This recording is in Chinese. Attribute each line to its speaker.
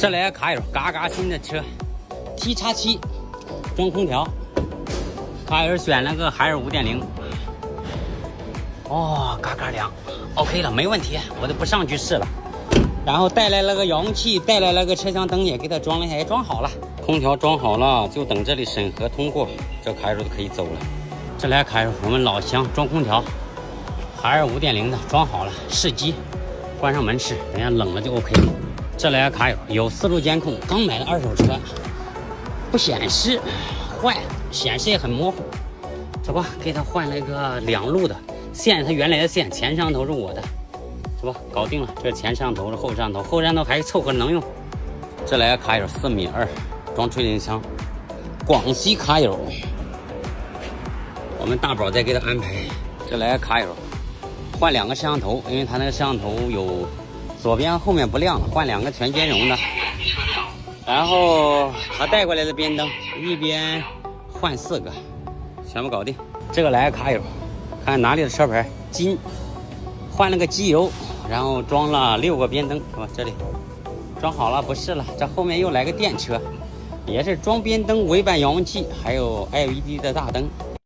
Speaker 1: 这来卡友，嘎嘎新的车 ，T-7装空调，卡友选了个海尔5.0，哦，嘎嘎凉 ，OK 了，没问题，我都不上去试了。然后带来了个遥控器，带来了个车厢灯，也给它装了一下，也装好了。空调装好了，就等这里审核通过，这卡友就可以走了。这来卡友，我们老乡装空调，海尔5.0的装好了，试机，关上门试，等下冷了就 OK。这来卡友有4路监控，刚买的二手车，不显示，坏了，显示也很模糊。走吧，给他换了一个2路的线，他原来的线，前摄像头是我的。走吧，搞定了。这前摄像头是后摄像头，后摄像头还凑合能用。这来卡友4.2米，装吹顶箱，广西卡友。我们大宝再给他安排。这来卡友换2个摄像头，因为他那个摄像头有左边后面不亮了，换2个全兼容的。然后他带过来的边灯，一边换4个，全部搞定。这个来卡友，看哪里的车牌，金，换了个机油，然后装了6个边灯，是吧？这里装好了，不是了。这后面又来个电车，也是装边灯、尾板遥控器，还有 LED 的大灯。